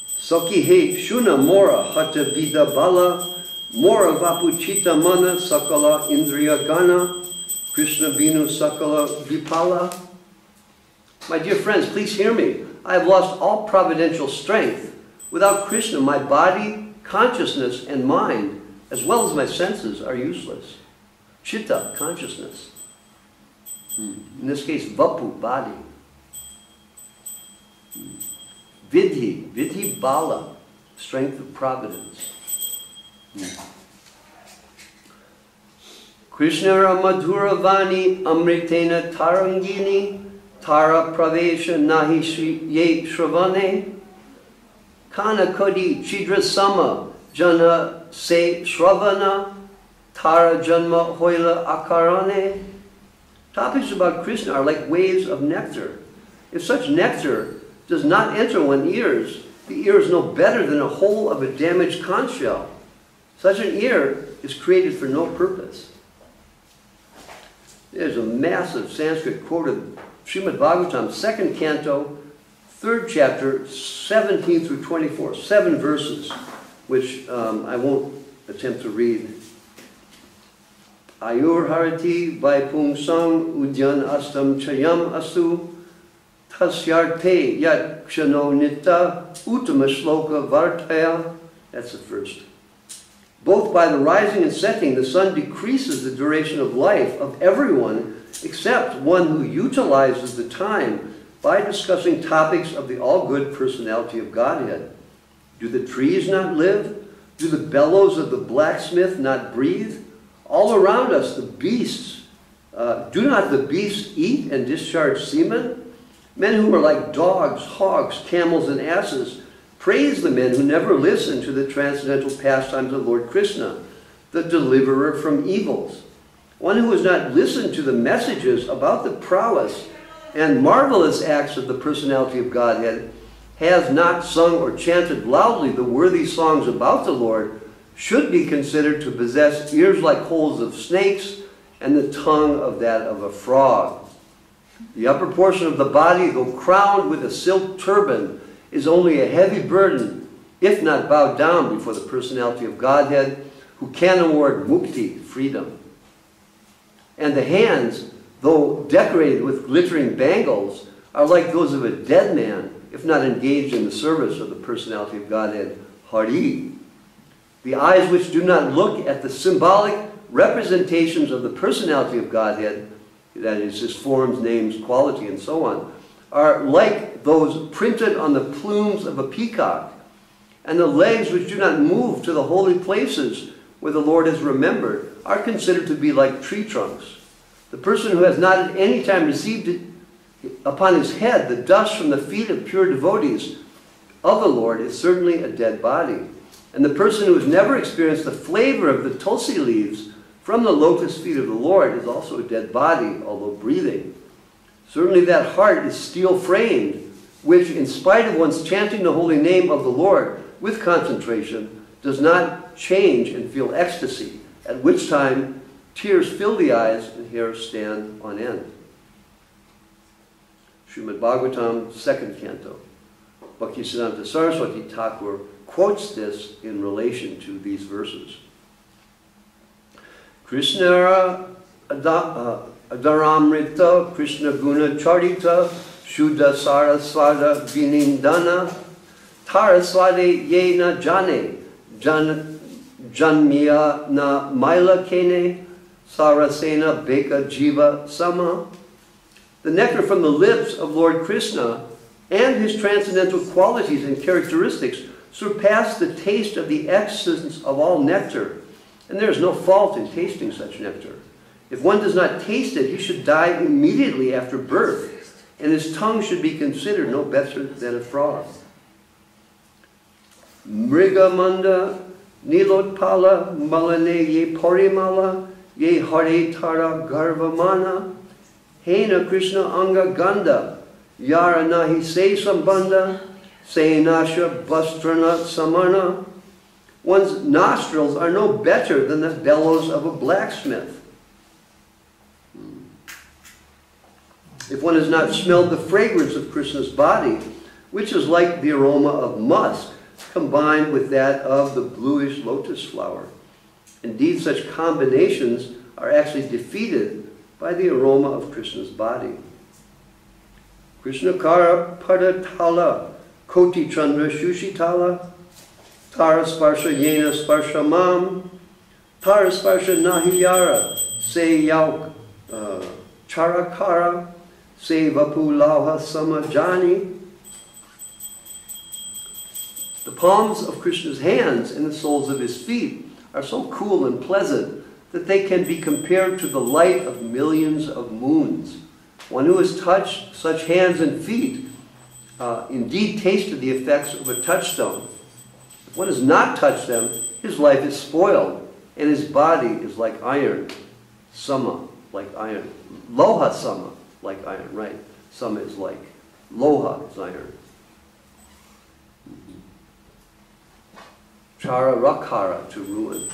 Saki he shuna mora hata vida bala, mora vapuchita mana sakala indriya gana, Krishna binu sakala vipala. My dear friends, please hear me. I have lost all providential strength. Without Krishna, my body, consciousness, and mind, as well as my senses, are useless. Chitta, consciousness. In this case, vapu, body. Vidhi bala, strength of providence. Krishna Madhuravani Amritena Tarangini Tara Pravesha Nahi Ye Shravane Kana Kodi Chidra Sama Jana Se Shravana Tara Janma Hoila Akarane. Topics about Krishna are like waves of nectar. If such nectar does not enter one's ears, the ear is no better than a hole of a damaged conch shell. Such an ear is created for no purpose. There's a massive Sanskrit quote of Srimad Bhagavatam, 2nd canto, 3rd chapter, 17 through 24, 7 verses, which I won't attempt to read. Ayur harati vaipung sang udyan astam chayam asu tasyarte yat kshano nitta uttama shloka vartaya. That's the first. Both by the rising and setting, the sun decreases the duration of life of everyone except one who utilizes the time by discussing topics of the all-good personality of Godhead. Do the trees not live? Do the bellows of the blacksmith not breathe? All around us, the beasts, do not the beasts eat and discharge semen? Men who are like dogs, hogs, camels, and asses praise the men who never listen to the transcendental pastimes of Lord Krishna, the deliverer from evils. One who has not listened to the messages about the prowess and marvelous acts of the personality of Godhead, has not sung or chanted loudly the worthy songs about the Lord, should be considered to possess ears like holes of snakes and the tongue of that of a frog. The upper portion of the body, though crowned with a silk turban, is only a heavy burden, if not bowed down before the personality of Godhead, who can award mukti, freedom. And the hands, though decorated with glittering bangles, are like those of a dead man, if not engaged in the service of the personality of Godhead, Hari. The eyes which do not look at the symbolic representations of the personality of Godhead, that is, his forms, names, quality, and so on, are like those printed on the plumes of a peacock. And the legs which do not move to the holy places where the Lord is remembered are considered to be like tree trunks. The person who has not at any time received upon his head the dust from the feet of pure devotees of the Lord is certainly a dead body. And the person who has never experienced the flavor of the tulsi leaves from the lotus feet of the Lord is also a dead body, although breathing. Certainly that heart is steel-framed, which, in spite of one's chanting the holy name of the Lord with concentration, does not change and feel ecstasy, at which time tears fill the eyes and hair stand on end. Srimad Bhagavatam, 2nd canto. Bhaktisiddhanta Saraswati Thakur quotes this in relation to these verses. Krishna Adaramrita, Krishna Guna Charita, Shuddha Saraswada Vinindana, Taraswade Yena Jane, Janmiya Na Maila Kene, Sarasena Beka Jiva Sama. The nectar from the lips of Lord Krishna and his transcendental qualities and characteristics surpass the taste of the essence of all nectar, and there is no fault in tasting such nectar. If one does not taste it, he should die immediately after birth, and his tongue should be considered no better than a frog. Mrigamanda Nilotpala Malane Ye Parimala Ye Hare Tara Garvamana Hena Krishna Anga Ganda Yara Nahi Se Sambanda Sayanasha Bastrana Samana. One's nostrils are no better than the bellows of a blacksmith. If one has not smelled the fragrance of Krishna's body, which is like the aroma of musk combined with that of the bluish lotus flower. Indeed, such combinations are actually defeated by the aroma of Krishna's body. Krishna Kara Padatala Koti Chandra Shushitala Tara Sparsha Yena Sparsha Mam Tara Sparsha Nahiyara Se Yauk Charakara Se Vapulauha Samajani. The palms of Krishna's hands and the soles of his feet are so cool and pleasant that they can be compared to the light of millions of moons. One who has touched such hands and feet indeed tasted the effects of a touchstone. If one has not touched them, his life is spoiled, and his body is like iron. Sama, like iron. Loha sama, like iron, right? Sama is like. Loha is iron. Chara rakara, to ruin.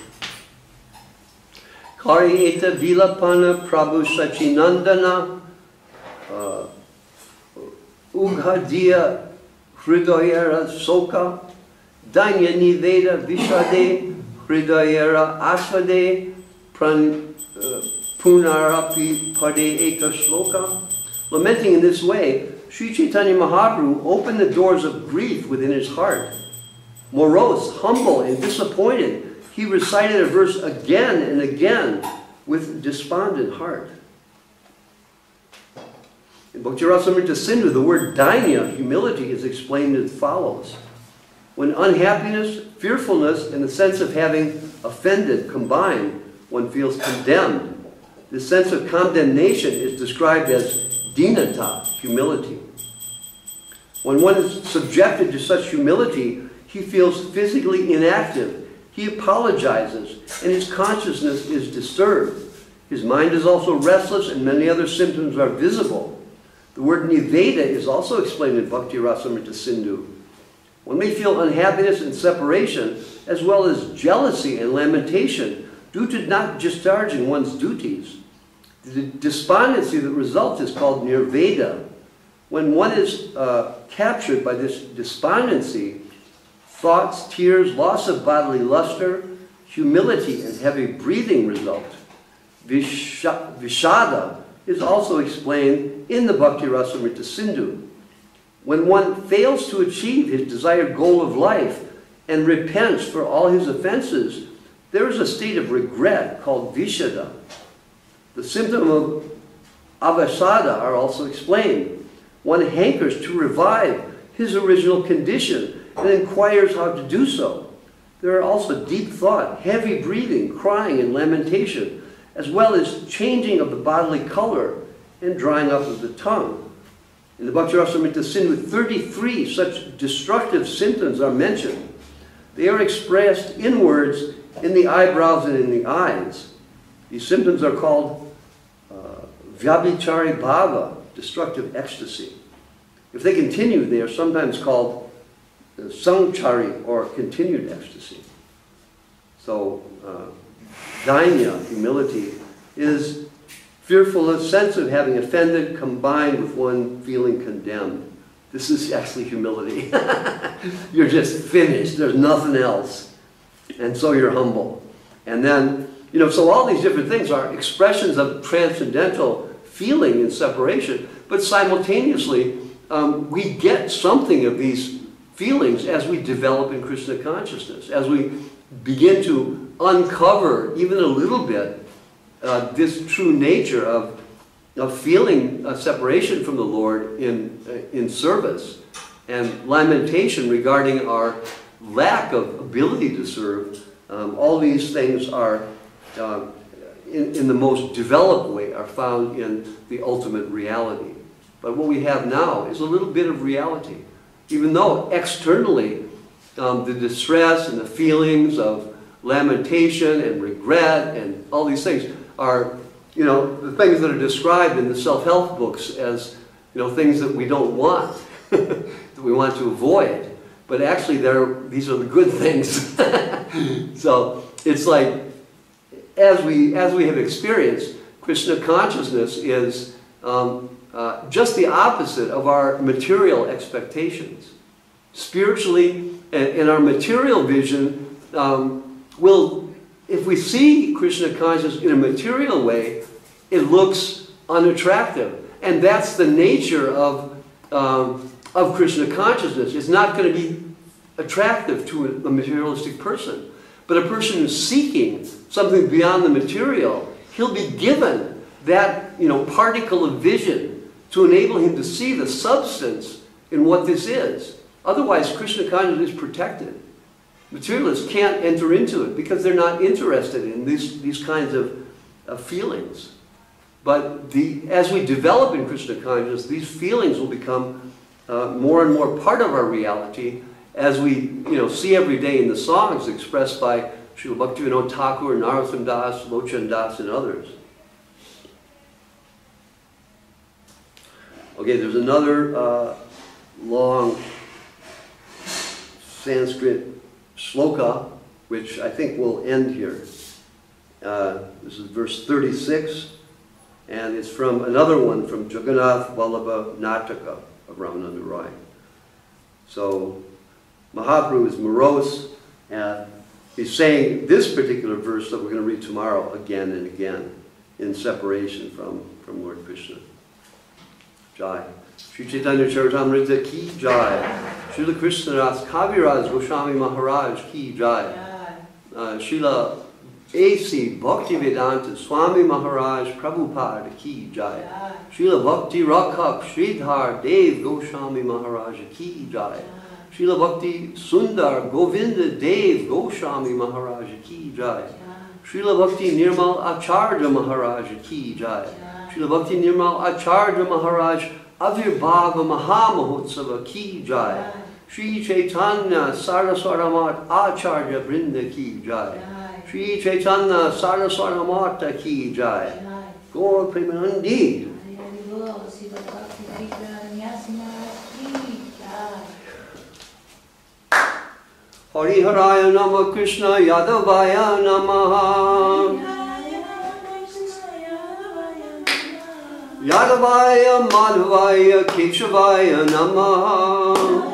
Hari Eta Vilapana Prabhu Sachinandana Ughadiya Hridayara Soka Danya Niveda Vishade Hridayara Asvade Punarapi Pade Eka Shloka. Lamenting in this way, Sri Chaitanya Mahaprabhu opened the doors of grief within his heart. Morose, humble, and disappointed, he recited a verse again and again with despondent heart. In Bhakti Rasamrita Sindhu, the word dainya, humility, is explained as follows. When unhappiness, fearfulness, and the sense of having offended combine, one feels condemned. This sense of condemnation is described as dinata, humility. When one is subjected to such humility, he feels physically inactive. He apologizes, and his consciousness is disturbed. His mind is also restless, and many other symptoms are visible. The word niveda is also explained in Bhakti Rasamrita Sindhu. One may feel unhappiness and separation, as well as jealousy and lamentation, due to not discharging one's duties. The despondency that results is called nirveda. When one is captured by this despondency, thoughts, tears, loss of bodily luster, humility, and heavy breathing result. Vishada is also explained in the Bhakti Rasamrita Sindhu. When one fails to achieve his desired goal of life and repents for all his offenses, there is a state of regret called vishada. The symptom of avasada are also explained. One hankers to revive his original condition and inquires how to do so. There are also deep thought, heavy breathing, crying, and lamentation, as well as changing of the bodily color and drying up of the tongue. In the Bhakti Rasamrita Sindhu, 33 such destructive symptoms are mentioned. They are expressed in words, in the eyebrows and in the eyes. These symptoms are called vyabhichari bhava, destructive ecstasy. If they continue, they are sometimes called samchari, or continued ecstasy. So, dainya, humility, is fearfulness, sense of having offended, combined with one feeling condemned. This is actually humility. You're just finished. There's nothing else. And so you're humble. And then, so all these different things are expressions of transcendental feeling and separation, but simultaneously, we get something of these feelings as we develop in Krishna consciousness, as we begin to uncover even a little bit this true nature of feeling a separation from the Lord in service, and lamentation regarding our lack of ability to serve. All these things are, in the most developed way, are found in the ultimate reality. But what we have now is a little bit of reality. Even though externally the distress and the feelings of lamentation and regret and all these things are, the things that are described in the self-help books as, things that we don't want, that we want to avoid. But actually, these are the good things. So it's like, as we have experienced, Krishna consciousness is just the opposite of our material expectations. Spiritually, in our material vision, if we see Krishna consciousness in a material way, it looks unattractive. And that's the nature of Krishna consciousness. It's not going to be attractive to a materialistic person. But a person who's seeking something beyond the material, he'll be given that particle of vision to enable him to see the substance in what this is. Otherwise, Krishna consciousness is protected. Materialists can't enter into it because they're not interested in these kinds of feelings. But as we develop in Krishna consciousness, these feelings will become more and more part of our reality, as we see every day in the songs expressed by Srila Bhaktivinoda Thakur, Narottam Das, Lochan Das, and others. Okay, there's another long Sanskrit shloka, which I think will end here. This is verse 36, and it's from another one from Jagannath Vallabha Nataka of Ramananda Rai. So Mahaprabhu is morose, and he's saying this particular verse that we're going to read tomorrow again and again in separation from Lord Krishna. Jai. Sri Caitanya Caritamrta ki jai. Srila Krishna Das Kaviraj Goswami Maharaj ki jai. Srila A.C. Bhaktivedanta Swami Maharaj Prabhupada ki jai. Srila Bhakti Rakhak Sridhar Dev Goswami Maharaj ki jai. Srila Bhakti Sundar Govinda Dev Goswami Maharaj ki jai. Srila Bhakti Nirmal Acharya Maharaj ki jai. Srila Bhakti Nirmal Acharya Maharaj Avirbhava Mahamahotsava ki jai. Sri Caitanya Saraswaramat Acharya Brinda ki jai. Sri Caitanya Saraswaramata ki jai. Gaur Premanandi. Hari Haraya Nama Krishna Yadavaya Namaha. Yadavaya Madhavaya Keshavaya Namaha.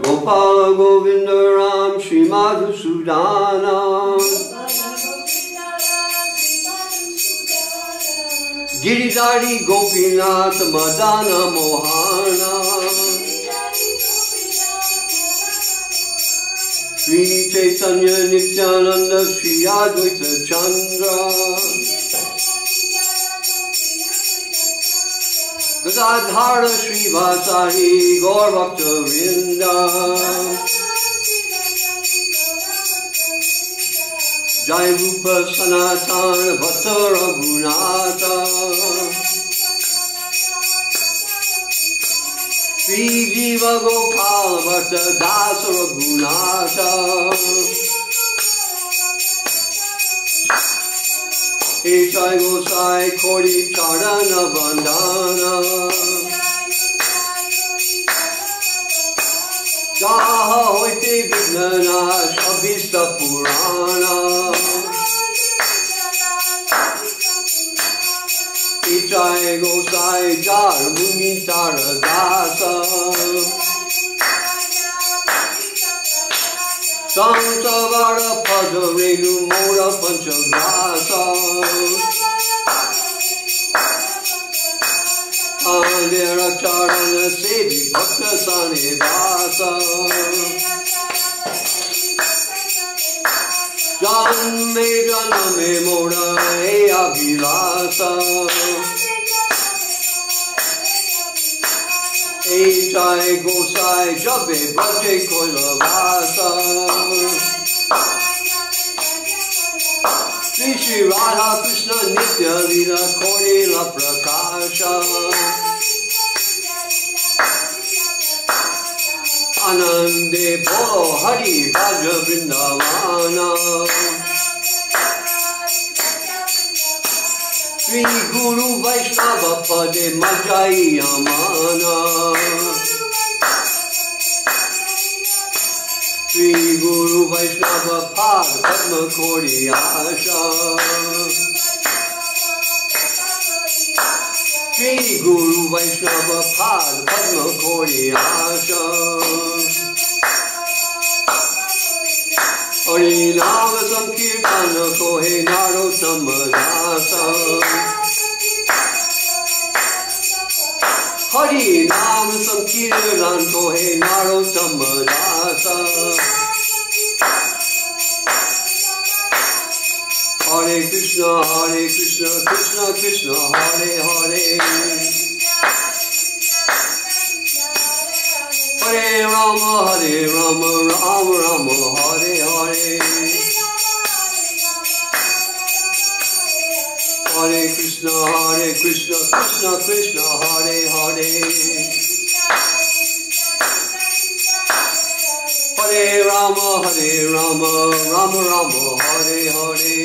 Gopala Govinda Ram Shri Madhusudana. Giridhari Gopinath Madana Mohana. Sri Caitanya Nityananda Sri Advaita Chandra. Gadadhara Sri Vasari Gaur Bhakta Vrinda. Jai Rupa Sanatana Bhatta Raghunatha. Sri Jiva Gopala Bhatta Dasa Raghunatha. Echai Gosai Kori Charana Bandhana. Jaha Hoite Vignana Shabhista Purana. Echai Gosai Jar Muni Taradasa. Samsavara Pada Renu Mora Panchavasa. Andera Charana Sevi Bhakta Sanivasa. Janme Janame Mora Eya Vilasa. Echai Gosai Jabe Bhaje Koilavasa. Sri Sri Radha Krishna Nitya Lila Korila Prakasha. Anande Bolo Hari Bhaja Vrindavana. Sri Guru Vaishnava Pade Majai Amana. Sri Guru Vaishnava Pad Padma Kori Asha. Sri Guru Vaishnava Pad Padma Kori Asha. Hari Nama Sankirtana Kohe Naro Samadasa. Hari Nama Sankirtana Kohe Naro Samadasa. Hare Krishna, Krishna Krishna, Hare Hare. Hare Rama, Rama Rama, Hare Hare. Hare Krishna, Krishna Krishna, Hare Hare. Hare Rama, Rama Rama, Hare Hare.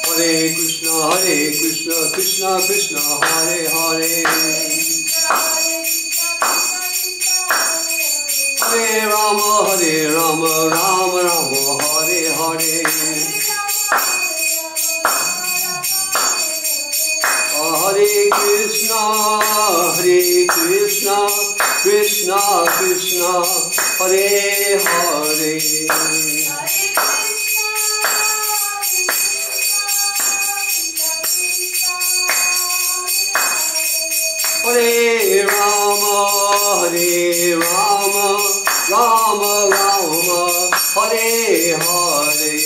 Hare Krishna, Krishna Krishna, Hare Hare. Hare Rama, Rama Rama, Hare Hare. Hare Krishna, Krishna Krishna, Hare Hare. Hare Rama, Rama Rama, Hare Hare.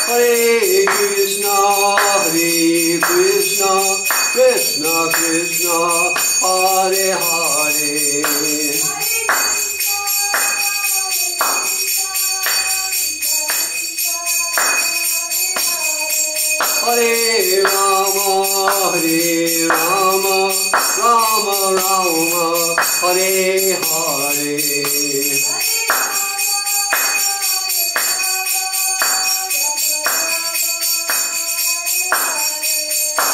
Hare Krishna, Krishna Krishna, Hare Hare. Hare Rama, Rama Rama, Hare Hare.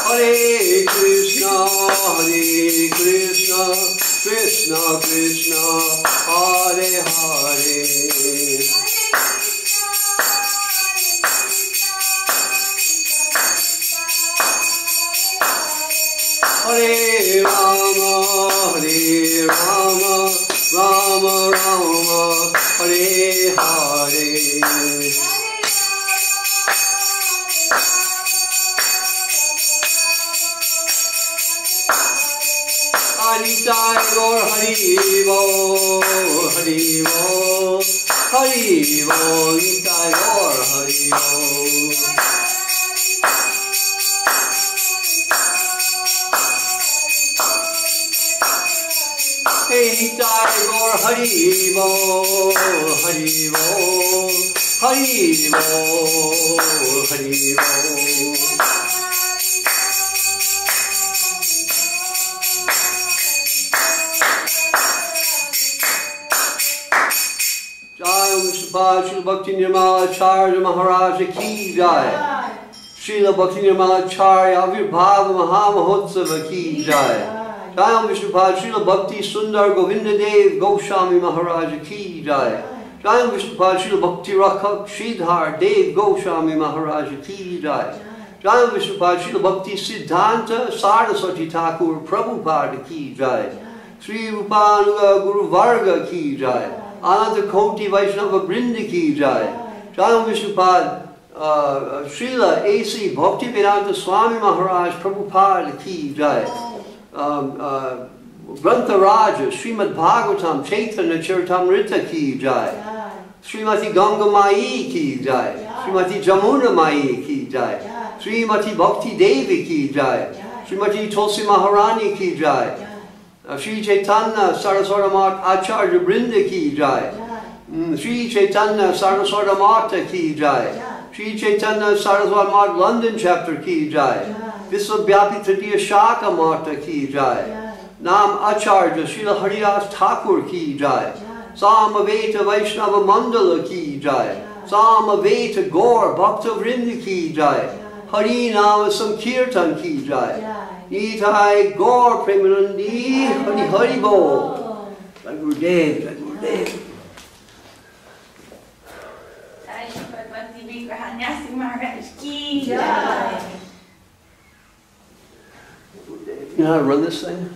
Hare Krishna, Krishna Krishna, Hare Hare. Hare Rama, Rama Rama, Hare Hare. Nitai Gaur Hari Bol, Hari Bol, Hari Bol, Nitai Gaur Hari Bol. Hey Nitai Gaur Hari Bol, Hari Bol, Hari Bol, Hari Bol. Sripad, Srila Bhakti Nirmala Acharya Maharaj ki jai. Srila Bhakti Nirmala Acharya Vygraha Mahamahotsava ki jai. Jai Vishnupad, Srila Bhakti Sundar Govinda Dev Goswami Maharaj ki jai. Jai Vishnupad, Srila Bhakti Rakhak Sridhar Dev Goswami Maharaj ki jai. Jai Vishnupad, Srila Bhakti Siddhanta Saraswati Thakur Prabhupada ki jai. Sri Rupanuga Guru Varga ki jai. Ananta Koti Vaishnava Brinda ki jai. Jai Vishnupad, Srila A.C. Bhaktivedanta Swami Maharaj Prabhupada ki jai. Grantha Raja, Srimad Bhagavatam, Chaitanya Caritamrta ki jai. Srimati Ganga Mai ki jai. Srimati Jamuna Mai ki jai. Srimati Bhakti Devi ki jai. Srimati Tulsi Maharani ki jai. Sri Caitanya Saraswata Mata Acharya Brinda ki jai. Sri Caitanya Saraswata Mata ki jai. Sri Caitanya Saraswata Mata London chapter ki jai. Visvabhyapi Tritiya Shaka Mata ki jai. Nam Acharya Srila Haridas Thakur ki jai. Samaveta Vaishnava Mandala ki jai. Samaveta Gaur Bhakta Vrinda ki jai. Hari Nama Sankirtan ki jai. Nitai Gaur Premanandi Hari Hari Bol. Jai Gurudev, Jai Gurudev. Jai Sripad Bhakti Vygraha Nyasi Maharaj ki jai. You know how to run this thing?